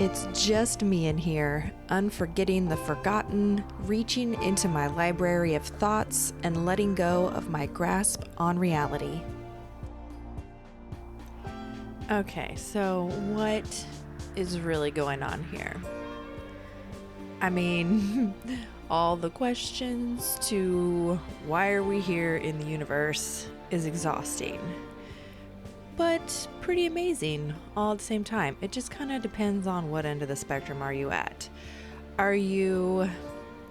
It's just me in here, unforgetting the forgotten, reaching into my library of thoughts and letting go of my grasp on reality. Okay, so what is really going on here? I mean, all the questions to why are we here in the universe is exhausting, but pretty amazing all at the same time. It just kind of depends on what end of the spectrum are you at. Are you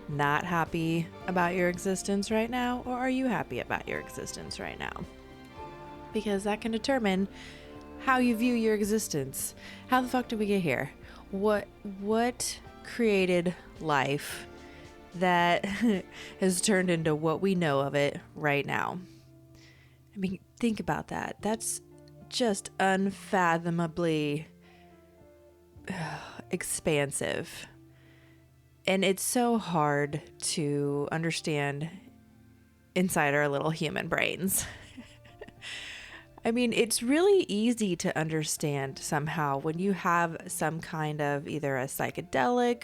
not happy about your existence right now, or are you happy about your existence right now? Because that can determine how you view your existence. How the fuck did we get here? What created life that has turned into what we know of it right now? I mean, think about that. That's just unfathomably expansive. And it's so hard to understand inside our little human brains. I mean, it's really easy to understand somehow when you have some kind of either a psychedelic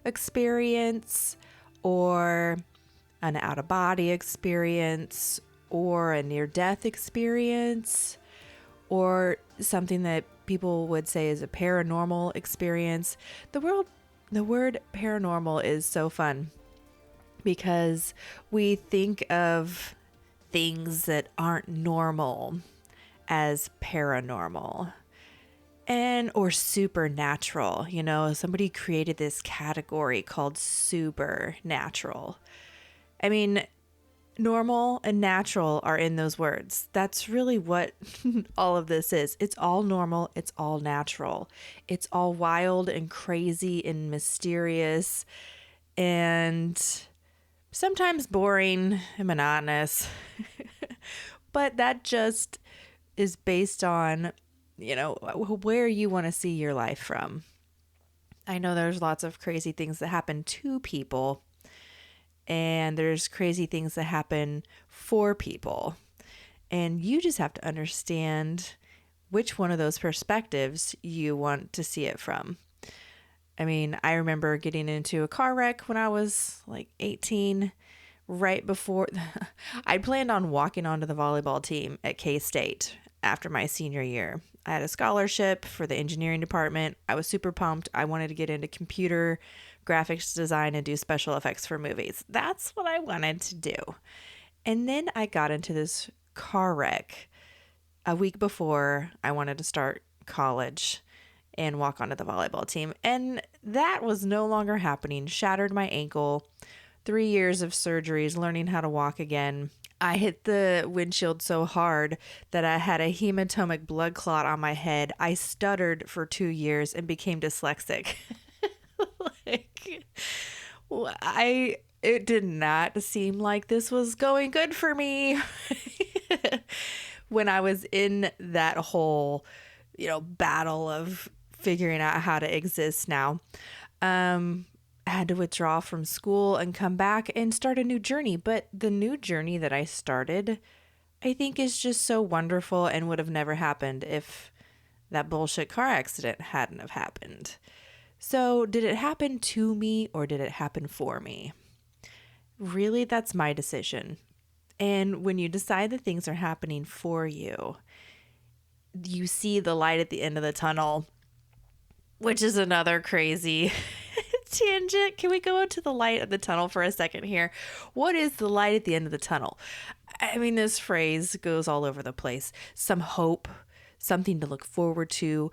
experience or an out-of-body experience or a near-death experience or something that people would say is a paranormal experience. The word paranormal is so fun because we think of things that aren't normal as paranormal or supernatural. You know, somebody created this category called supernatural. I mean, normal and natural are in those words. That's really what all of this is. It's all normal. It's all natural. It's all wild and crazy and mysterious and sometimes boring and monotonous. But that just is based on, you know, where you want to see your life from. I know there's lots of crazy things that happen to people, and there's crazy things that happen for people. And you just have to understand which one of those perspectives you want to see it from. I mean, I remember getting into a car wreck when I was like 18, right before I planned on walking onto the volleyball team at K-State after my senior year. I had a scholarship for the engineering department. I was super pumped. I wanted to get into computer graphics design and do special effects for movies. That's what I wanted to do. And then I got into this car wreck a week before I wanted to start college and walk onto the volleyball team. And that was no longer happening. Shattered my ankle. 3 years of surgeries, learning how to walk again. I hit the windshield so hard that I had a hematomic blood clot on my head. I stuttered for 2 years and became dyslexic. It did not seem like this was going good for me when I was in that whole, battle of figuring out how to exist now. I had to withdraw from school and come back and start a new journey. But the new journey that I started, I think is just so wonderful and would have never happened if that bullshit car accident hadn't have happened. So did it happen to me or did it happen for me? Really, that's my decision. And when you decide that things are happening for you, you see the light at the end of the tunnel, which is another crazy tangent. Can we go into the light of the tunnel for a second here? What is the light at the end of the tunnel? I mean, this phrase goes all over the place. Some hope, something to look forward to,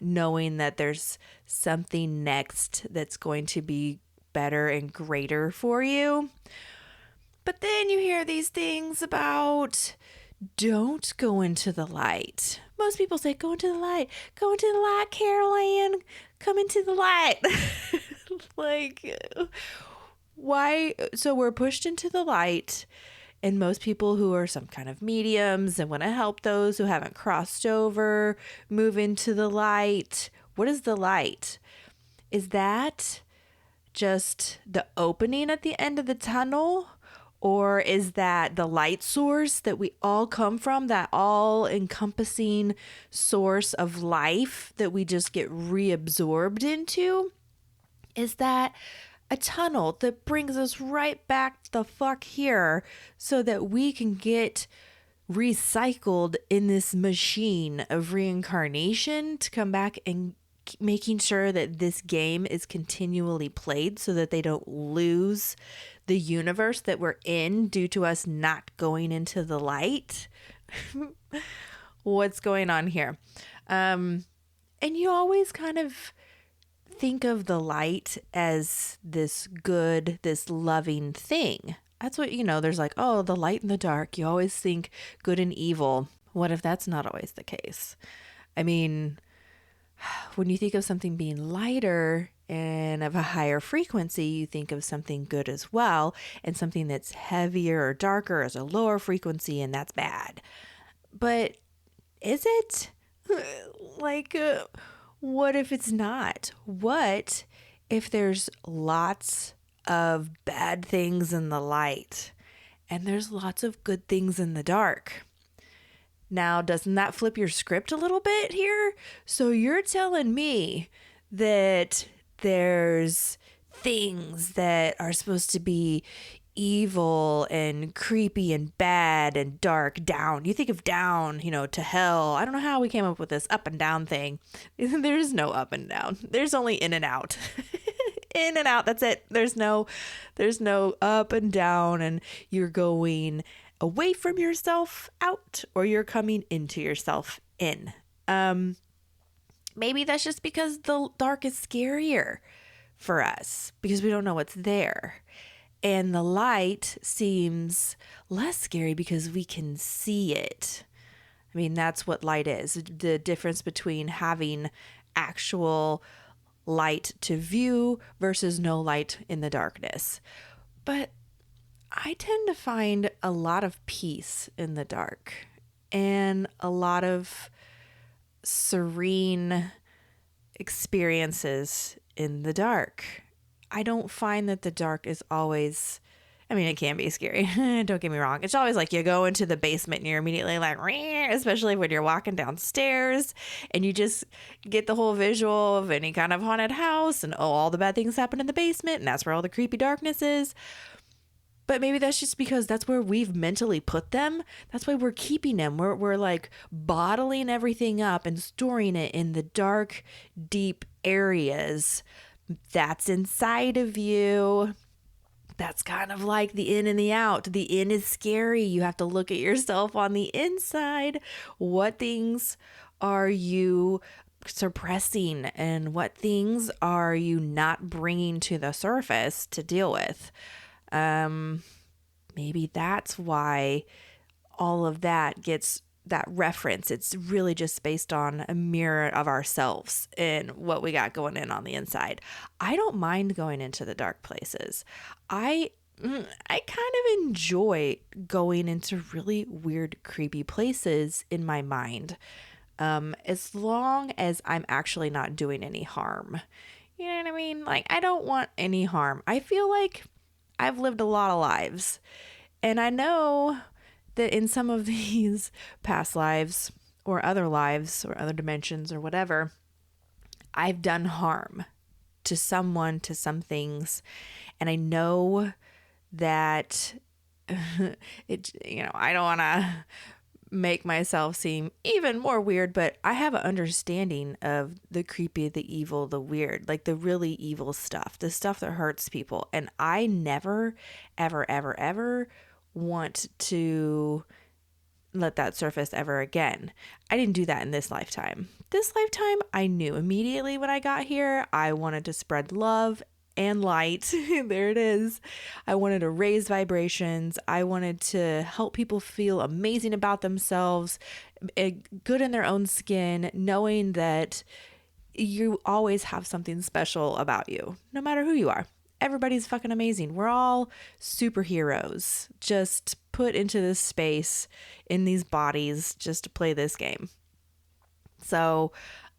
knowing that there's something next that's going to be better and greater for you. But then you hear these things about don't go into the light. Most people say, go into the light, Carol Ann, come into the light. Like, why? So we're pushed into the light, and most people who are some kind of mediums and want to help those who haven't crossed over move into the light. What is the light? Is that just the opening at the end of the tunnel? Or is that the light source that we all come from, that all encompassing source of life that we just get reabsorbed into? Is that a tunnel that brings us right back the fuck here so that we can get recycled in this machine of reincarnation to come back and making sure that this game is continually played so that they don't lose the universe that we're in due to us not going into the light? What's going on here? And you always kind of think of the light as this good, this loving thing. That's what, there's like, oh, the light and the dark. You always think good and evil. What if that's not always the case? I mean, when you think of something being lighter and of a higher frequency, you think of something good as well. And something that's heavier or darker is a lower frequency, and that's bad. But is it? What if it's not? What if there's lots of bad things in the light and there's lots of good things in the dark? Now, doesn't that flip your script a little bit here? So you're telling me that there's things that are supposed to be evil and creepy and bad and dark down. You think of down, to hell. I don't know how we came up with this up and down thing. There's no up and down. There's only in and out. In and out. That's it. There's no up and down, and you're going away from yourself out, or you're coming into yourself in. Maybe that's just because the dark is scarier for us because we don't know what's there. And the light seems less scary because we can see it. I mean, that's what light is. The difference between having actual light to view versus no light in the darkness. But I tend to find a lot of peace in the dark and a lot of serene experiences in the dark. I don't find that the dark is always, it can be scary. Don't get me wrong. It's always like you go into the basement and you're immediately like, especially when you're walking downstairs and you just get the whole visual of any kind of haunted house and, all the bad things happen in the basement and that's where all the creepy darkness is. But maybe that's just because that's where we've mentally put them. That's why we're keeping them. We're like bottling everything up and storing it in the dark, deep areas that's inside of you. That's kind of like the in and the out. The in is scary. You have to look at yourself on the inside. What things are you suppressing and what things are you not bringing to the surface to deal with? Maybe that's why all of that gets that reference. It's really just based on a mirror of ourselves and what we got going in on the inside. I don't mind going into the dark places. I kind of enjoy going into really weird, creepy places in my mind, as long as I'm actually not doing any harm. You know what I mean? Like, I don't want any harm. I feel like I've lived a lot of lives, and I know that in some of these past lives or other dimensions or whatever, I've done harm to someone, to some things. And I know that I don't want to make myself seem even more weird, but I have an understanding of the creepy, the evil, the weird, like the really evil stuff, the stuff that hurts people. And I never, ever, ever, ever want to let that surface ever again. I didn't do that in this lifetime. This lifetime, I knew immediately when I got here, I wanted to spread love and light. There it is. I wanted to raise vibrations. I wanted to help people feel amazing about themselves, good in their own skin, knowing that you always have something special about you, no matter who you are. Everybody's fucking amazing. We're all superheroes just put into this space in these bodies just to play this game. So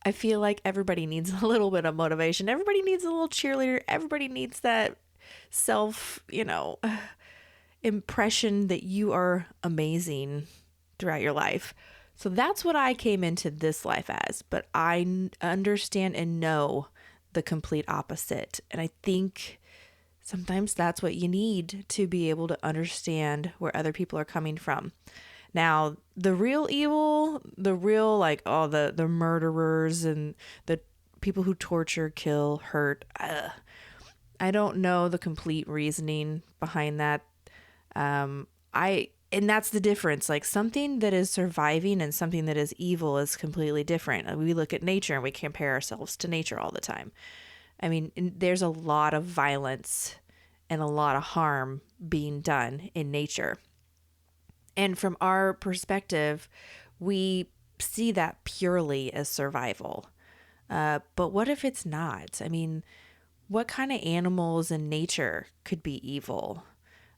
I feel like everybody needs a little bit of motivation. Everybody needs a little cheerleader. Everybody needs that self, impression that you are amazing throughout your life. So that's what I came into this life as, but I understand and know the complete opposite. And I think sometimes that's what you need to be able to understand where other people are coming from. Now, the real evil, the real the murderers and the people who torture, kill, hurt, I don't know the complete reasoning behind that. And that's the difference. Like, something that is surviving and something that is evil is completely different. We look at nature and we compare ourselves to nature all the time. I mean, there's a lot of violence and a lot of harm being done in nature. And from our perspective, we see that purely as survival. But what if it's not? I mean, what kind of animals in nature could be evil?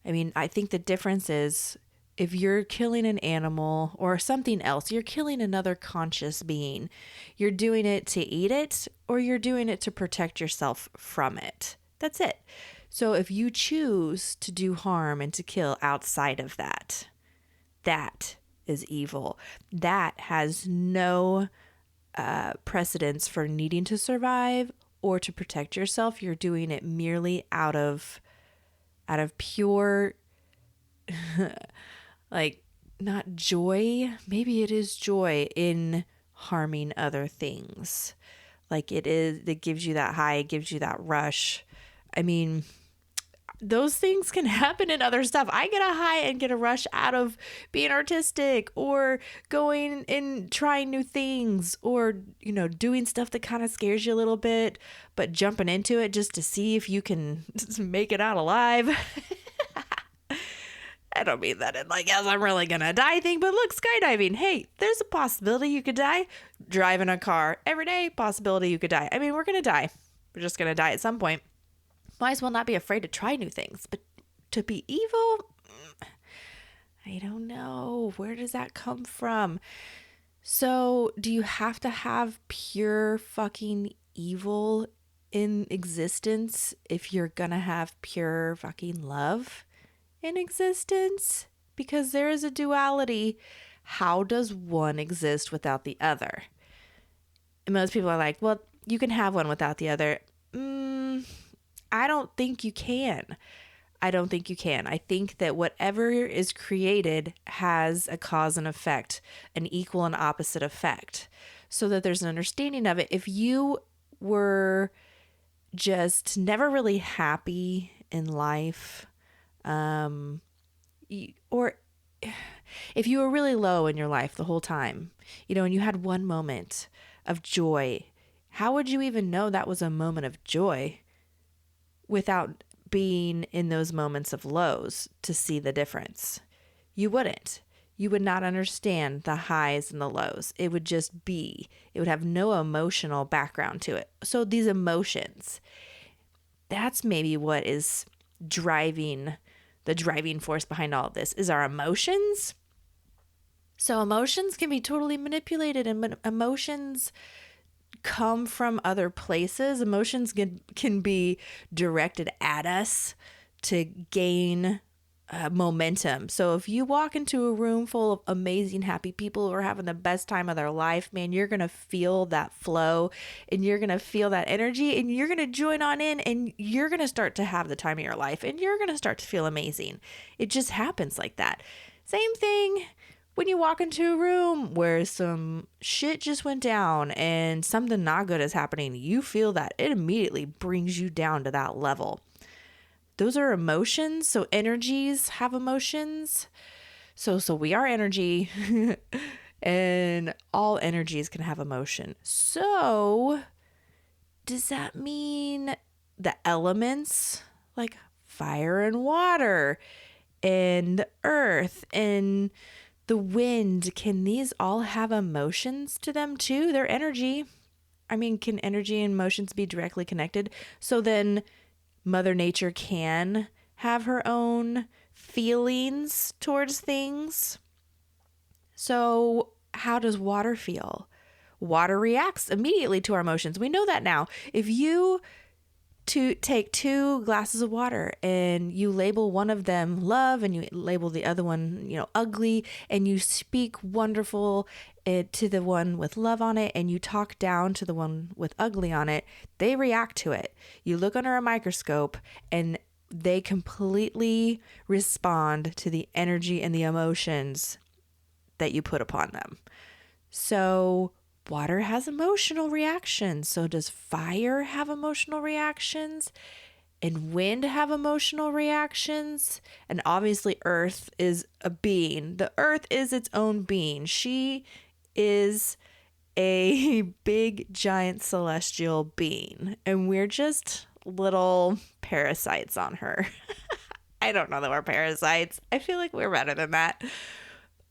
I mean, I think the difference is if you're killing an animal or something else, you're killing another conscious being. You're doing it to eat it, or you're doing it to protect yourself from it. That's it. So if you choose to do harm and to kill outside of that, that is evil. That has no precedence for needing to survive or to protect yourself. You're doing it merely out of pure like, not joy. Maybe it is joy in harming other things. Like, it gives you that high, it gives you that rush. I mean, those things can happen in other stuff. I get a high and get a rush out of being artistic or going and trying new things or, doing stuff that kind of scares you a little bit, but jumping into it just to see if you can make it out alive. I don't mean that in yes, I'm really gonna die thing, but look, skydiving. Hey, there's a possibility you could die. Driving a car every day, possibility you could die. I mean, we're gonna die. We're just gonna die at some point. Might as well not be afraid to try new things. But to be evil, I don't know. Where does that come from? So, do you have to have pure fucking evil in existence if you're gonna have pure fucking love in existence? Because there is a duality. How does one exist without the other? And most people are like, well, you can have one without the other. I don't think you can. I think that whatever is created has a cause and effect, an equal and opposite effect, so that there's an understanding of it. If you were just never really happy in life, or if you were really low in your life the whole time, and you had one moment of joy, how would you even know that was a moment of joy without being in those moments of lows to see the difference? You wouldn't. You would not understand the highs and the lows. It would just be. It would have no emotional background to it. So these emotions, that's maybe what is driving the driving force behind all of this, is our emotions. So emotions can be totally manipulated, and emotions come from other places. Emotions can be directed at us to gain momentum. So if you walk into a room full of amazing, happy people who are having the best time of their life, man, you're going to feel that flow and you're going to feel that energy and you're going to join on in and you're going to start to have the time of your life and you're going to start to feel amazing. It just happens like that. Same thing when you walk into a room where some shit just went down and something not good is happening. You feel that. It immediately brings you down to that level. Those are emotions. So energies have emotions. So we are energy and all energies can have emotion. So does that mean the elements like fire and water and the earth and the wind, can these all have emotions to them too? They're energy. I mean, can energy and emotions be directly connected? So then Mother Nature can have her own feelings towards things. So how does water feel? Water reacts immediately to our emotions. We know that now. If you to take 2 glasses of water and you label one of them love and you label the other one, ugly, and you speak wonderful to the one with love on it and you talk down to the one with ugly on it, they react to it. You look under a microscope and they completely respond to the energy and the emotions that you put upon them. So water has emotional reactions. So does fire have emotional reactions? And wind have emotional reactions? And obviously earth is a being. The earth is its own being. She is a big giant celestial being. And we're just little parasites on her. I don't know that we're parasites. I feel like we're better than that.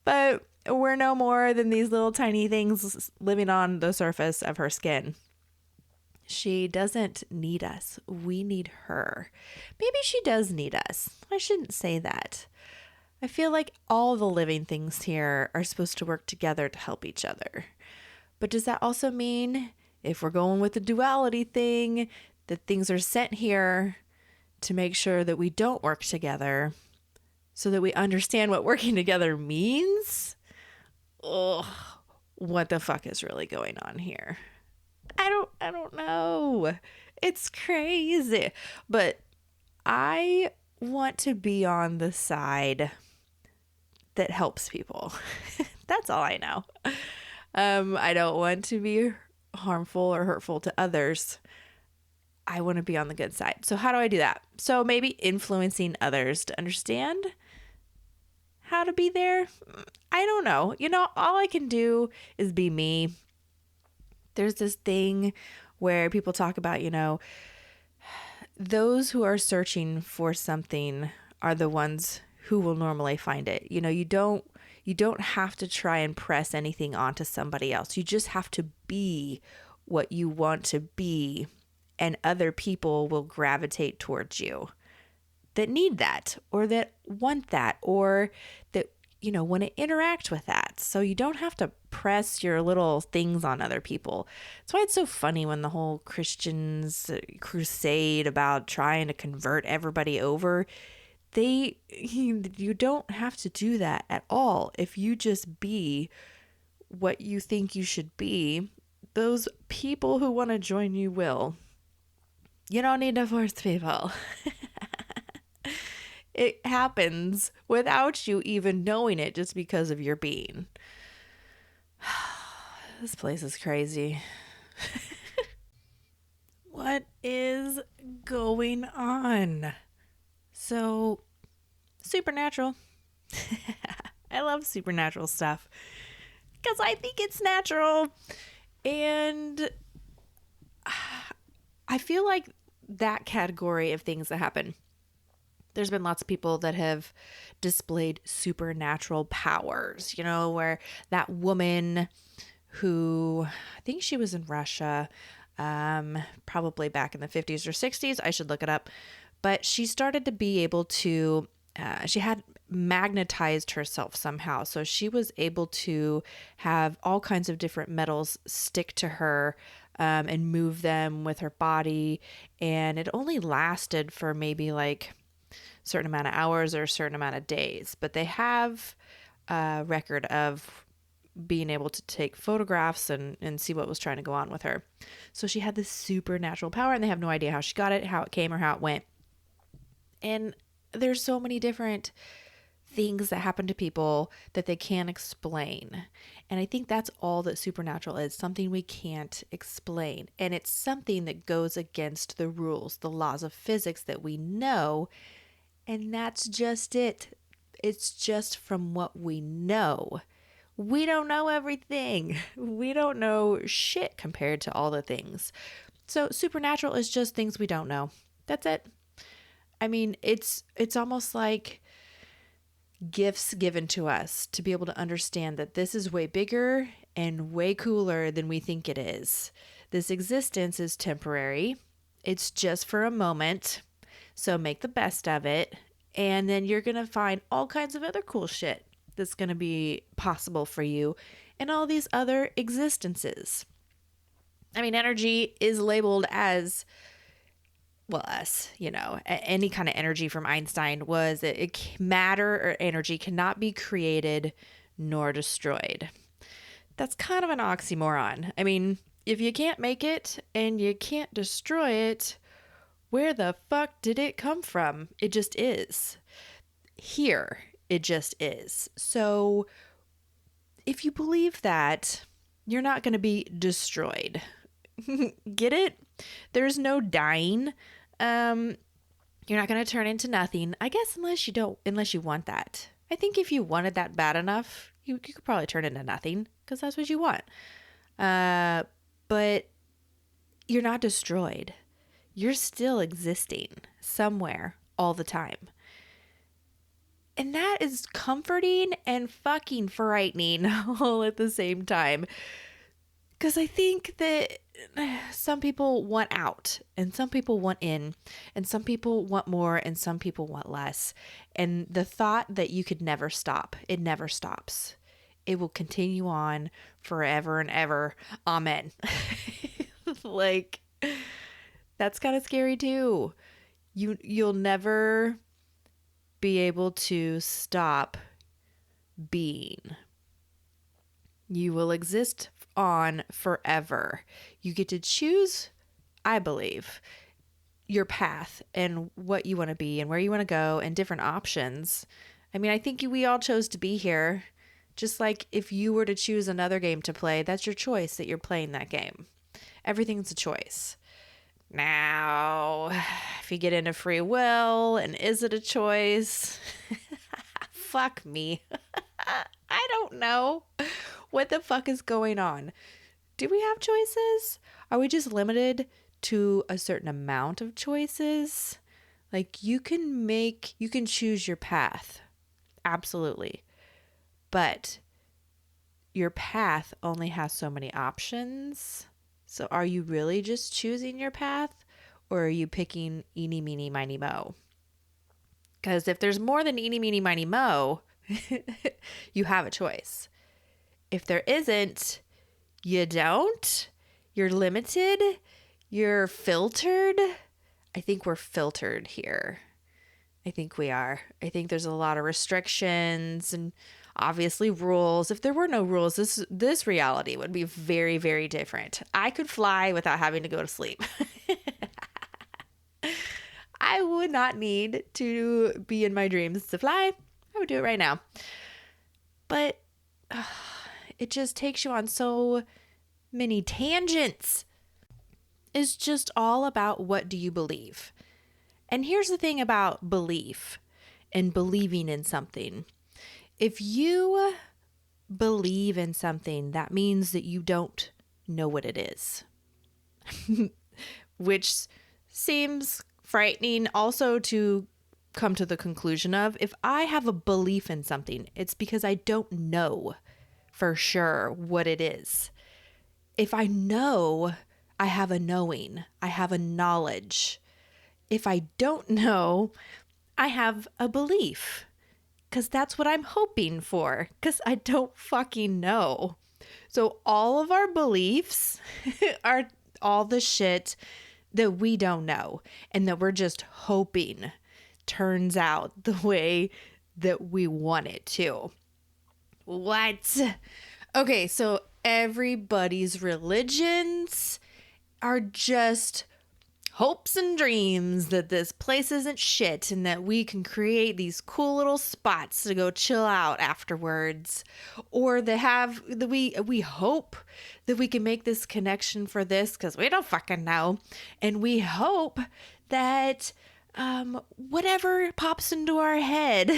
But we're no more than these little tiny things living on the surface of her skin. She doesn't need us. We need her. Maybe she does need us. I shouldn't say that. I feel like all the living things here are supposed to work together to help each other. But does that also mean, if we're going with the duality thing, that things are sent here to make sure that we don't work together so that we understand what working together means? Ugh, what the fuck is really going on here? I don't know. It's crazy. But I want to be on the side that helps people. That's all I know. I don't want to be harmful or hurtful to others. I want to be on the good side. So how do I do that? So maybe influencing others to understand how to be there. I don't know. All I can do is be me. There's this thing where people talk about, those who are searching for something are the ones who will normally find it. You don't have to try and press anything onto somebody else. You just have to be what you want to be, and other people will gravitate towards you that need that or that want that or that, want to interact with that. So you don't have to press your little things on other people. That's why it's so funny when the whole Christians crusade about trying to convert everybody over. You don't have to do that at all. If you just be what you think you should be, those people who want to join you will. You don't need to force people. It happens without you even knowing it, just because of your being. This place is crazy. What is going on? So, supernatural. I love supernatural stuff because I think it's natural. And I feel like that category of things that happen, there's been lots of people that have displayed supernatural powers, where that woman who, I think she was in Russia, probably back in the 50s or 60s. I should look it up. But she started to be able to, she had magnetized herself somehow. So she was able to have all kinds of different metals stick to her and move them with her body. And it only lasted for maybe like certain amount of hours or a certain amount of days, but they have a record of being able to take photographs and see what was trying to go on with her. So she had this supernatural power, and they have no idea how she got it, how it came, or how it went. And there's so many different things that happen to people that they can't explain. And I think that's all that supernatural is, something we can't explain. And it's something that goes against the rules, the laws of physics that we know. And that's just it. It's just from what we know. We don't know everything. We don't know shit compared to all the things. So supernatural is just things we don't know. That's it. I mean, it's almost like gifts given to us to be able to understand that this is way bigger and way cooler than we think it is. This existence is temporary. It's just for a moment. So make the best of it. And then you're going to find all kinds of other cool shit that's going to be possible for you in all these other existences. I mean, energy is labeled as well, us, any kind of energy from Einstein was matter or energy cannot be created nor destroyed. That's kind of an oxymoron. I mean, if you can't make it and you can't destroy it, where the fuck did it come from? It just is. Here, it just is. So, if you believe that, you're not going to be destroyed. Get it? There's no dying. You're not going to turn into nothing. I guess unless you want that. I think if you wanted that bad enough, you could probably turn into nothing because that's what you want. But you're not destroyed. You're still existing somewhere all the time. And that is comforting and fucking frightening all at the same time. Because I think that some people want out and some people want in and some people want more and some people want less. And the thought that you could never stop, it never stops. It will continue on forever and ever. Amen. Like, that's kind of scary too. You'll never be able to stop being. You will exist on forever. You get to choose, I believe, your path and what you want to be and where you want to go and different options. I mean, I think we all chose to be here. Just like if you were to choose another game to play, that's your choice that you're playing that game. Everything's a choice. Now, if you get into free will and is it a choice? Fuck me. I don't know. What the fuck is going on? Do we have choices? Are we just limited to a certain amount of choices? Like you can choose your path. Absolutely. But your path only has so many options. So are you really just choosing your path or are you picking eeny, meeny, miny, mo? Because if there's more than eeny, meeny, miny, mo, you have a choice. If there isn't, you don't. You're limited. You're filtered. I think we're filtered here. I think we are. I think there's a lot of restrictions and obviously rules. If there were no rules, this reality would be very, very different. I could fly without having to go to sleep. I would not need to be in my dreams to fly. I would do it right now. But it just takes you on so many tangents. It's just all about what do you believe. And here's the thing about belief and believing in something. If you believe in something, that means that you don't know what it is. Which seems frightening also to come to the conclusion of. If I have a belief in something, it's because I don't know for sure what it is. If I know, I have a knowing. I have a knowledge. If I don't know, I have a belief. Because that's what I'm hoping for. Because I don't fucking know. So all of our beliefs are all the shit that we don't know. And that we're just hoping turns out the way that we want it to. What? Okay, so everybody's religions are just hopes and dreams that this place isn't shit and that we can create these cool little spots to go chill out afterwards, or we hope that we can make this connection for this because we don't fucking know, and we hope that whatever pops into our head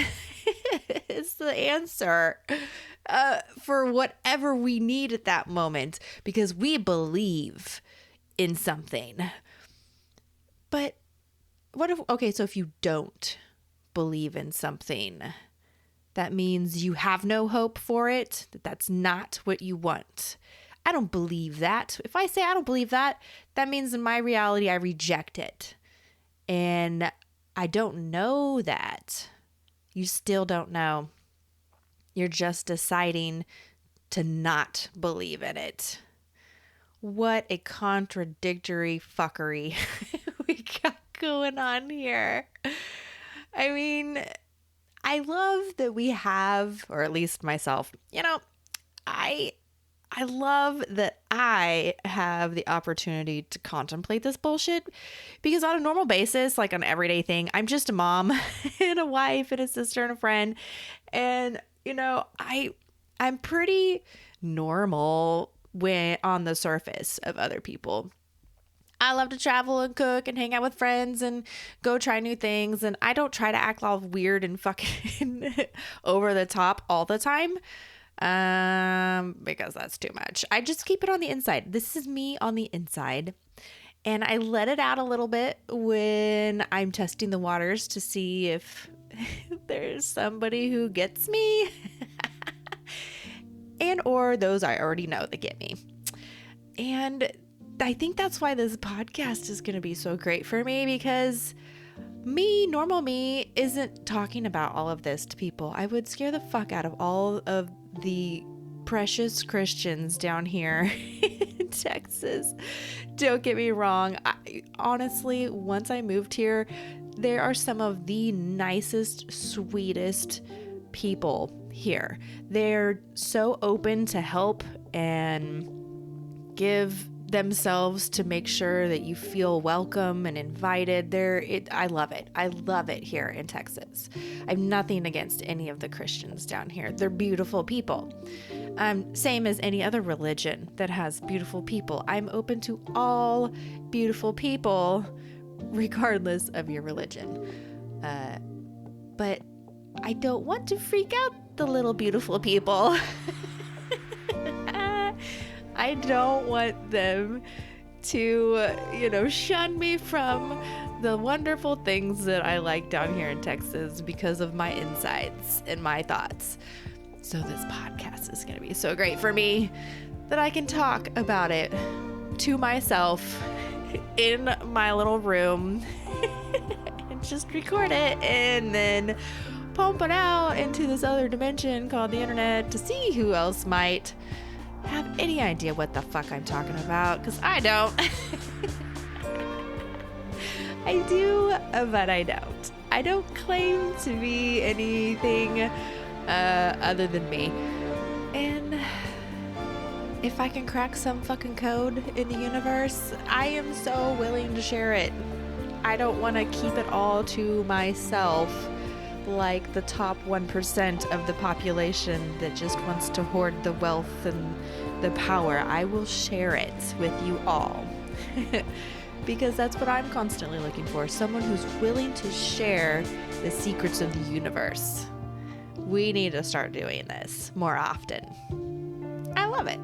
is the answer for whatever we need at that moment because we believe in something. But so if you don't believe in something, that means you have no hope for it, that's not what you want. I don't believe that. If I say I don't believe that, that means in my reality, I reject it. And I don't know that. You still don't know. You're just deciding to not believe in it. What a contradictory fuckery we got going on here? I mean, I love that we have, or at least myself, I love that I have the opportunity to contemplate this bullshit, because on a normal basis, like on an everyday thing, I'm just a mom and a wife and a sister and a friend. And, I'm pretty normal when on the surface of other people. I love to travel and cook and hang out with friends and go try new things. And I don't try to act all weird and fucking over the top all the time, because that's too much. I just keep it on the inside. This is me on the inside. And I let it out a little bit when I'm testing the waters to see if there's somebody who gets me and or those I already know that get me. And I think that's why this podcast is going to be so great for me, because normal me, isn't talking about all of this to people. I would scare the fuck out of all of the precious Christians down here in Texas. Don't get me wrong. Honestly, once I moved here, there are some of the nicest, sweetest people here. They're so open to help and give themselves to make sure that you feel welcome and invited. I love it. I love it here in Texas. I have nothing against any of the Christians down here. They're beautiful people. Same as any other religion that has beautiful people. I'm open to all beautiful people, regardless of your religion. But I don't want to freak out the little beautiful people. I don't want them to, shun me from the wonderful things that I like down here in Texas because of my insides and my thoughts. So this podcast is going to be so great for me that I can talk about it to myself in my little room and just record it and then pump it out into this other dimension called the internet to see who else might have any idea what the fuck I'm talking about, because I don't. I do, but I don't. I don't claim to be anything other than me. And if I can crack some fucking code in the universe, I am so willing to share it. I don't want to keep it all to myself like the top 1% of the population that just wants to hoard the wealth and the power. I will share it with you all. Because that's what I'm constantly looking for. Someone who's willing to share the secrets of the universe. We need to start doing this more often. I love it.